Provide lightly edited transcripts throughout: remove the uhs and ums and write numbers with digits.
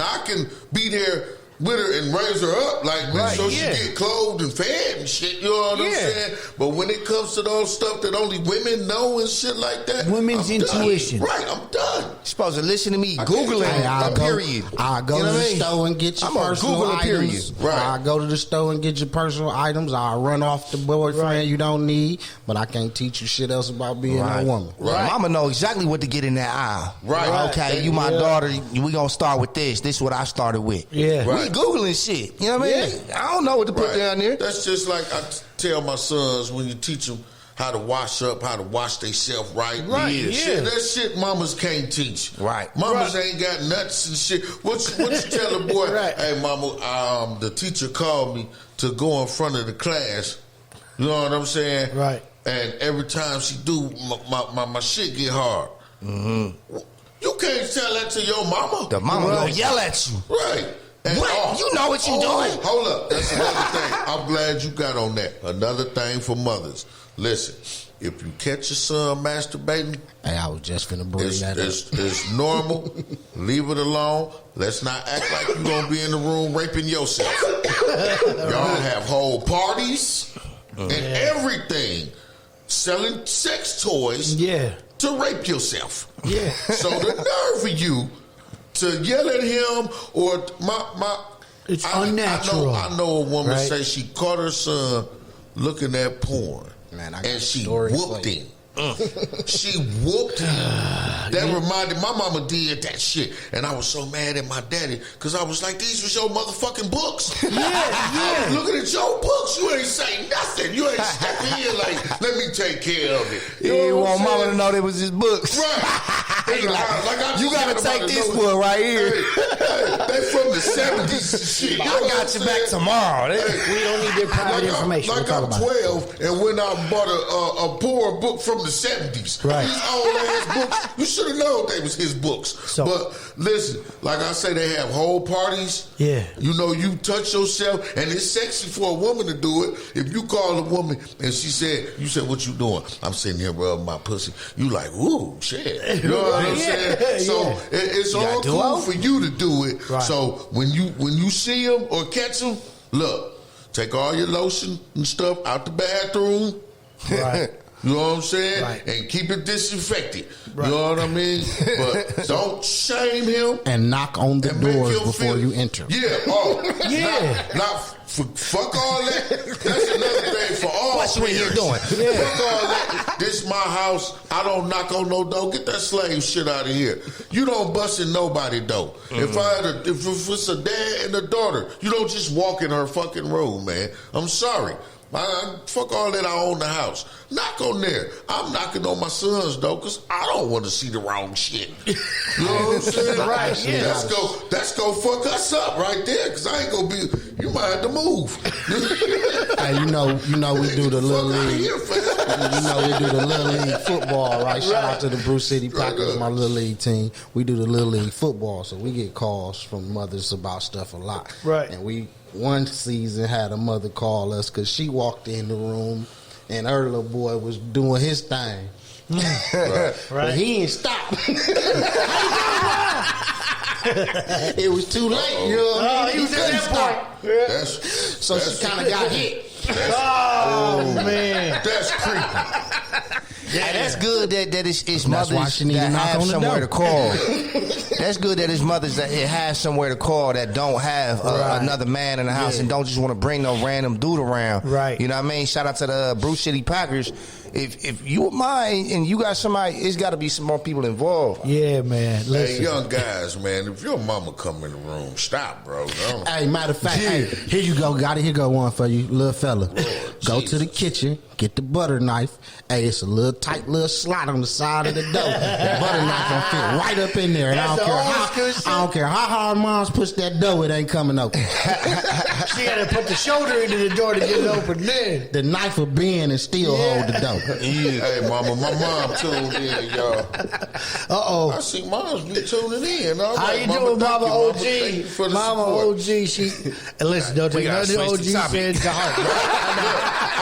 Now I can be there with her and raise her up, like, so she get clothed and fed and shit, you know what I'm saying? But when it comes to those stuff that only women know and shit like that, women's intuition. Done. Right, I'm done. You're supposed to listen to me Googling a period. I go to the store and get your personal items. Right. I go to the store and get your personal items. I run off the boyfriend you don't need, but I can't teach you shit else about being a woman. Right. Mama know exactly what to get in that aisle. Right. Okay, you my daughter, we gonna start with this. This is what I started with. Yeah. We Googling shit. You know what I mean? I don't know what to put down there. That's just like I tell my sons when you teach them how to wash up, how to wash themselves right. Shit, that shit mamas can't teach. Right. Mamas ain't got nuts and shit. What you tell a boy? Hey, mama, the teacher called me to go in front of the class. You know what I'm saying? Right. And every time she do, my shit get hard. Mm-hmm. You can't tell that to your mama. The mama gonna yell at you. Right. And what? You know what you doing. Hold up. That's another thing. I'm glad you got on that. Another thing for mothers. Listen, if you catch your son masturbating, hey, I was just finna bring that up. It's normal. Leave it alone. Let's not act like you're going to be in the room raping yourself. Y'all have whole parties and everything. Selling sex toys to rape yourself. Yeah. So the nerve of you to yell at him or it's unnatural. I know a woman say she caught her son looking at porn. Man, I got and she whooped him. She whooped him. That reminded my mama did that shit, and I was so mad at my daddy because I was like, "These was your motherfucking books." I was looking at your books. You ain't say nothing. You ain't step in like, "Let me take care of it." You ain't want mama to know they was his books. Right. You gotta take this book right here. They from the 70s and shit. I got you back tomorrow. We don't need their private information. Like I'm 12 and went out and bought a poor book from the 70s. Right. These old ass books, you should have known they was his books. So, but listen, like I say, they have whole parties. Yeah. You know, you touch yourself, and it's sexy for a woman to do it. If you call a woman and you said, "What you doing?" I'm sitting here rubbing my pussy. You like, ooh, shit. You know what I'm saying? So it's all cool for you to do it. Right. So when you see him or catch him, look, take all your lotion and stuff out the bathroom. Right. You know what I'm saying? Right. And keep it disinfected. Right. You know what I mean? But don't shame him. And knock on the doors before you enter. Yeah. Fuck all that. That's another thing for all What's what you're doing? Fuck all that. This my house. I don't knock on no door. Get that slave shit out of here. You don't bust in nobody door. If it's a dad and a daughter, you don't just walk in her fucking room, man. I'm sorry. Fuck all that. I own the house. Knock on there. I'm knocking on my son's door because I don't want to see the wrong shit. You know what I'm saying? Right. Yeah. That's go fuck us up right there because I ain't gonna be. You might have to move. Hey, you know, we do the little league. We do the little league football, right? Shout out to the Bruce City Packers, my little league team. We do the little league football, so we get calls from mothers about stuff a lot. Right. And one season had a mother call us because she walked in the room and her little boy was doing his thing. Right. But he didn't stop. It was too late. You know what I mean? He was at that point. So she kind of got hit. Man. That's creepy. Yeah, that's good that it's mothers why she need that to knock have on the somewhere door. to call. That's good that it's mothers that have somewhere to call that don't have another man in the house and don't just want to bring no random dude around. Right. You know what I mean? Shout out to the Bruce City Packers. If you were mine and you got somebody, it's got to be some more people involved. Yeah, man. Listen. Hey, young guys, man, if your mama come in the room, stop, bro. Hey, matter of fact, hey, here you go. Here go one for you, little fella. Go to the kitchen, get the butter knife. Hey, it's a little tight little slot on the side of the dough. The butter knife gonna fit right up in there. And I don't care how hard moms push that dough, it ain't coming open. She had to put the shoulder into the door to get it open then. The knife will bend and still hold the dough. Hey, mama, my mom tuned in, y'all. Uh-oh. I see moms be tuning in. All How right, you mama, doing, thank Mama you, OG? Thank you for the Mama support. OG, she... And listen, don't take gotta nothing switch the OG topic. said to heart.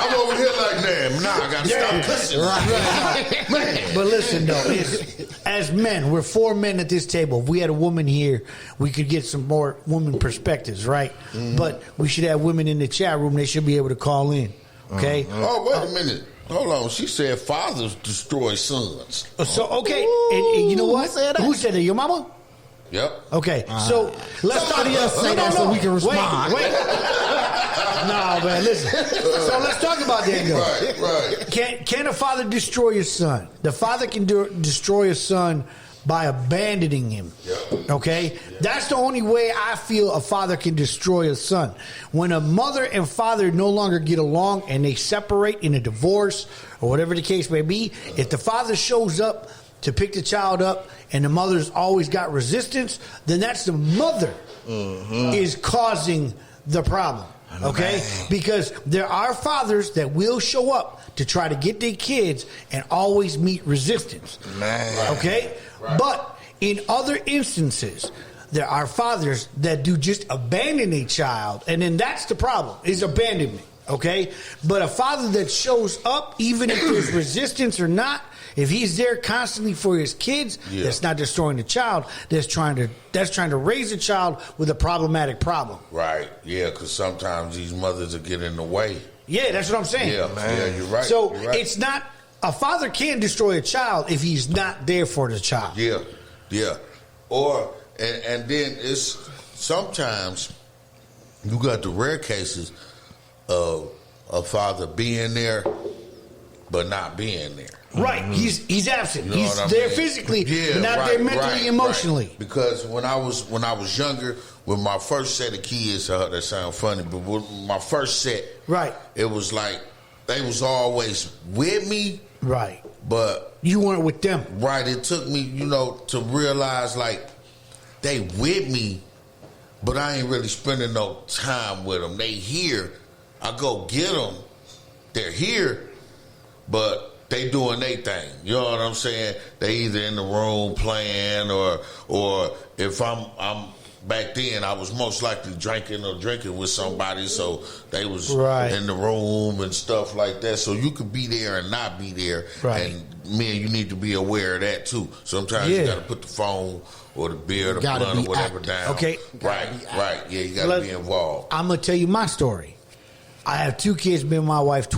I'm over here like, damn, nah, I gotta stop cussing. Right. But listen, though, as men, we're 4 men at this table. If we had a woman here, we could get some more woman perspectives, right? But we should have women in the chat room. They should be able to call in, okay? Oh, wait a minute. Hold on. She said fathers destroy sons. So, okay, and you know what? Who said that? Your mama? Yep. Okay, so let's Somebody else say that so we can respond. Wait. No, man, listen. So let's talk about that, though. Right. Can a father destroy his son? The father can destroy a son by abandoning him. Yep. Okay? Yep. That's the only way I feel a father can destroy a son. When a mother and father no longer get along and they separate in a divorce or whatever the case may be, if the father shows up to pick the child up and the mother's always got resistance, then that's the mother is causing the problem. Okay? Because there are fathers that will show up to try to get their kids and always meet resistance. Okay? Right. But in other instances, there are fathers that do just abandon a child, and then that's the problem, is abandonment. Okay? But a father that shows up, even if there's resistance or not, if he's there constantly for his kids, that's not destroying the child. That's trying to raise a child with a problematic problem. Right. Yeah, because sometimes these mothers will get in the way. Yeah, that's what I'm saying. Yeah, man. Yeah, you're right. So you're right. it's not a father can destroy a child if he's not there for the child. Yeah. Or and then it's sometimes you got the rare cases of a father being there but not being there. Right, he's absent. You know He's what I there mean? physically, Yeah, but not there mentally, emotionally. Right. Because when I was younger, with my first set of kids, that sound funny, but with my first set, Right. it was like they was always with me, Right. but You weren't with them. right, it took me, to realize like they with me, but I ain't really spending no time with them. They here, I go get them. They're here, but they doing their thing. You know what I'm saying? They either in the room playing or if I'm back then I was most likely drinking with somebody, so they was in the room and stuff like that. So you could be there and not be there. Right. And men, you need to be aware of that too. Sometimes you gotta put the phone or the beer or the blunt or whatever down. Okay. Right. Yeah, you gotta be involved. I'm gonna tell you my story. I have 2 kids, me and my wife.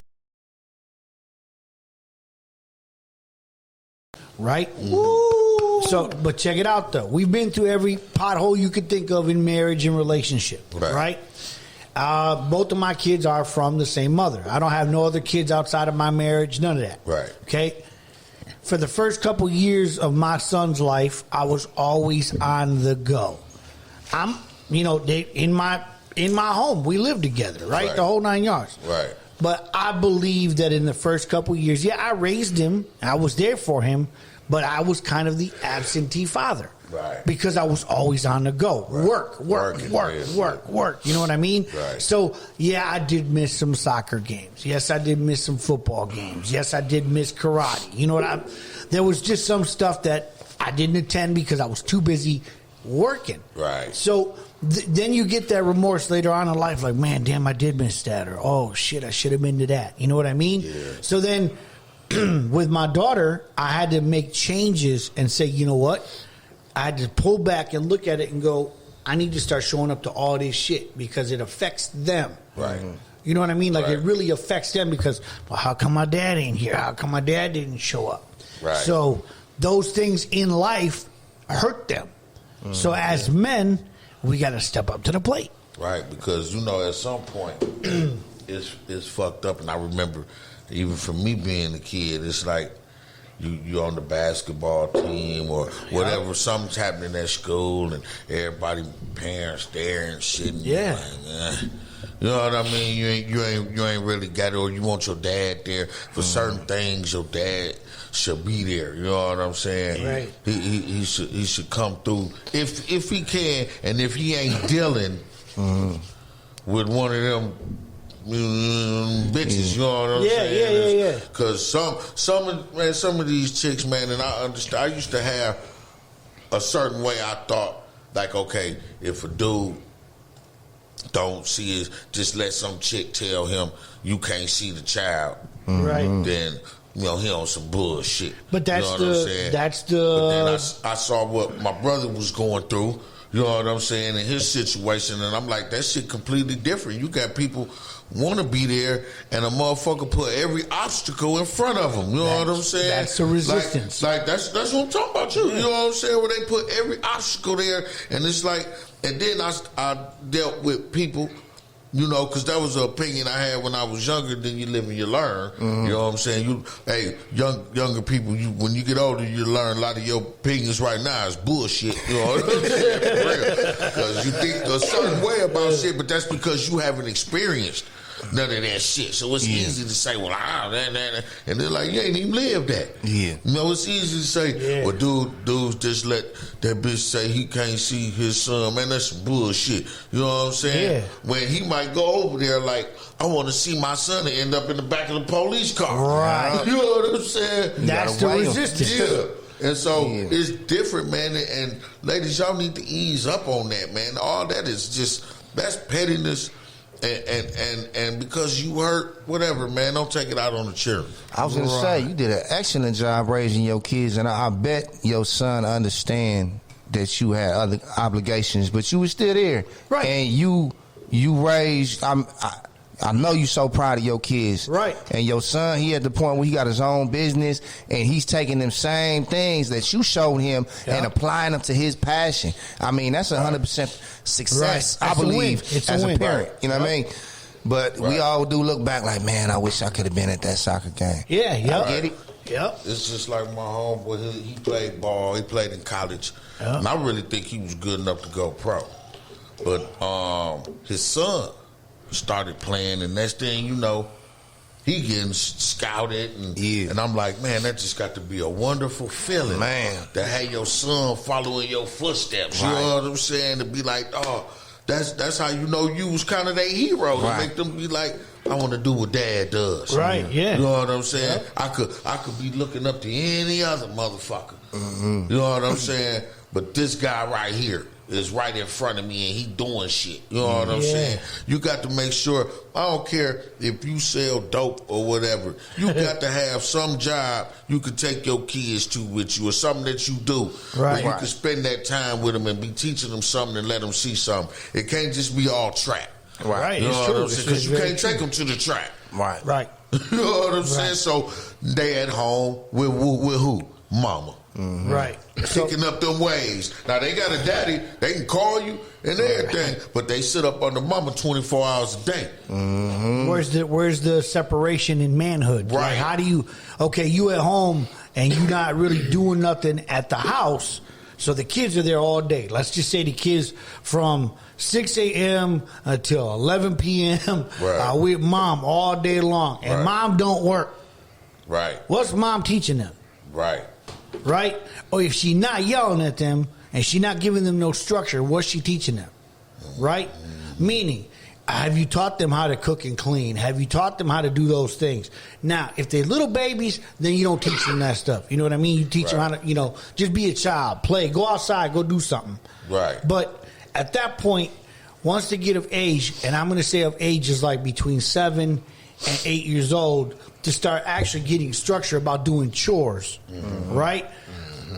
Right? So, but check it out though. We've been through every pothole you could think of in marriage and relationship. Right? Both of my kids are from the same mother. I don't have no other kids outside of my marriage, none of that. Right. Okay? For the first couple years of my son's life, I was always on the go. I'm, in my home, we live together, right? The whole 9 yards. Right. But I believe that in the first couple years, I raised him, I was there for him, but I was kind of the absentee father. Right. Because I was always on the go. Right. Work. You know what I mean? Right. So, I did miss some soccer games. Yes, I did miss some football games. Yes, I did miss karate. You know what there was just some stuff that I didn't attend because I was too busy working. Right. So then you get that remorse later on in life, like, man, damn, I did miss that, or oh shit, I should have been to that. You know what I mean? Yeah. So then with my daughter, I had to make changes and say, you know what? I had to pull back and look at it and go, I need to start showing up to all this shit because it affects them. Right. You know what I mean? Like, Right. it really affects them because, well, how come my dad ain't here? How come my dad didn't show up? Right. So those things in life hurt them. So as men, we got to step up to the plate. Right, because at some point it's fucked up, and I remember even for me being a kid, it's like you on the basketball team or whatever, something's happening at school, and everybody parents there and shit. And you're like, you know what I mean? You ain't really got it, or you want your dad there for certain things. Your dad should be there. You know what I'm saying? Right. He should come through if he can, and if he ain't dealing with one of them bitches. You know what I'm saying? Yeah. Because some of these chicks, man, and I understand. I used to have a certain way I thought, like, okay, if a dude don't see his, just let some chick tell him you can't see the child, right? Then he on some bullshit. But But then I saw what my brother was going through. You know what I'm saying, in his situation, and I'm like, that shit completely different. You got people want to be there, and a motherfucker put every obstacle in front of them. You know what I'm saying? That's the resistance. Like that's what I'm talking about. You know what I'm saying? Where they put every obstacle there, and it's like, and then I dealt with people. You know, because that was an opinion I had when I was younger. Then you live and you learn. You know what I'm saying? Younger people, when you get older, you learn a lot of your opinions right now is bullshit. You know what I'm saying? For real. Because you think a certain way about shit, but that's because you haven't experienced none of that shit. So it's easy to say, well, and they're like, you ain't even lived that. Yeah. You know, it's easy to say, well, dudes just let that bitch say he can't see his son. Man, that's some bullshit. You know what I'm saying? Yeah. When he might go over there like, I want to see my son and end up in the back of the police car. Right. You know what I'm saying? That's the resistance. Yeah. And so it's different, man. And ladies, y'all need to ease up on that, man. All that is just, that's pettiness. And because you hurt, whatever, man, don't take it out on the children. I was going to say, you did an excellent job raising your kids, and I bet your son understand that you had other obligations, but you were still there. Right. And you raised, I know you're so proud of your kids. Right. And your son, he at the point where he got his own business, and he's taking them same things that you showed him and applying them to his passion. I mean, that's 100% success, I believe, as a parent. You know what I mean? But we all do look back like, man, I wish I could have been at that soccer game. Yeah, yep. I get it. Yep. It's just like my homeboy, he played ball, he played in college, and I really think he was good enough to go pro. But his son started playing, and next thing you know, he getting scouted, and I'm like, man, that just got to be a wonderful feeling, man, to have your son following your footsteps. Right. You know what I'm saying? To be like, oh, that's how you know you was kind of their hero. Right. To make them be like, I want to do what Dad does. Right? Yeah. You know what I'm saying? Yep. I could be looking up to any other motherfucker. You know what I'm saying? But this guy right here is right in front of me, and he doing shit. You know what I'm saying? You got to make sure, I don't care if you sell dope or whatever, you got to have some job you can take your kids to with you, or something that you do. Right. Where you can spend that time with them and be teaching them something and let them see something. It can't just be all trap. Right. You know It's what true. I'm saying? Because you can't take them to the trap. Right. Right. You know what I'm saying? So they at home with who? Mama. Right. Picking up them ways. Now they got a daddy, they can call you and everything, but they sit up under mama 24 hours a day. Where's the separation in manhood? Right. Like, how do you, okay, you at home and you not really doing nothing at the house, so the kids are there all day. Let's just say the kids from 6 a.m. until 11 p.m. Right. With mom all day long, and mom don't work. Right. What's mom teaching them? Right. Right? Or if she not yelling at them and she not giving them no structure, what's she teaching them? Right? Meaning, have you taught them how to cook and clean? Have you taught them how to do those things? Now, if they're little babies, then you don't teach them that stuff. You know what I mean? You teach them how to, just be a child, play, go outside, go do something. Right. But at that point, once they get of age, and I'm going to say of age is like between 7 and 8 years old, to start actually getting structure about doing chores, right?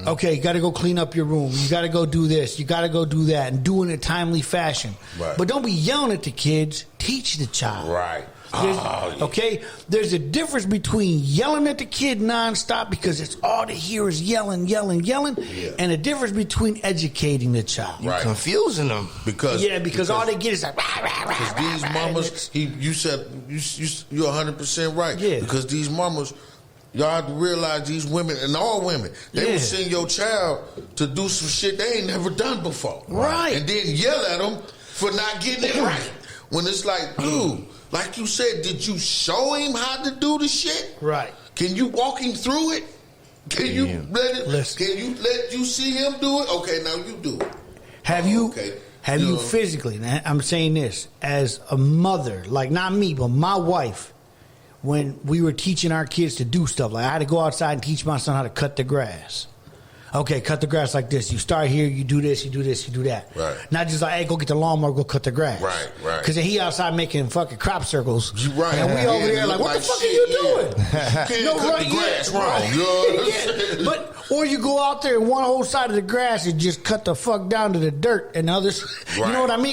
Okay, you got to go clean up your room. You got to go do this. You got to go do that, and do it in a timely fashion. Right. But don't be yelling at the kids. Teach the child. Right. Okay, there's a difference between yelling at the kid nonstop because it's all they hear is yelling, and a difference between educating the child. Right. Confusing them. Because all they get is like, because these mamas, you said you're 100% right. Yeah. Because these mamas, y'all have to realize these women, and all women, they will send your child to do some shit they ain't never done before. Right. And then yell at them for not getting it right. When it's like, dude, like you said, did you show him how to do the shit? Right. Can you walk him through it? Can you let it? Listen. Can you let you see him do it? Okay, now you do it. Have you? Okay. Have you physically, and I'm saying this, as a mother, like not me, but my wife, when we were teaching our kids to do stuff, like I had to go outside and teach my son how to cut the grass. Okay, cut the grass like this. You start here, you do this, you do this, you do that. Right. Not just like, hey, go get the lawnmower, go cut the grass. Right. Because then he outside making fucking crop circles. You right. And we over there like, what the fuck are you doing? You can't cut the grass wrong. You know what I'm saying? But or you go out there and one whole side of the grass and just cut the fuck down to the dirt and others. You know what I mean?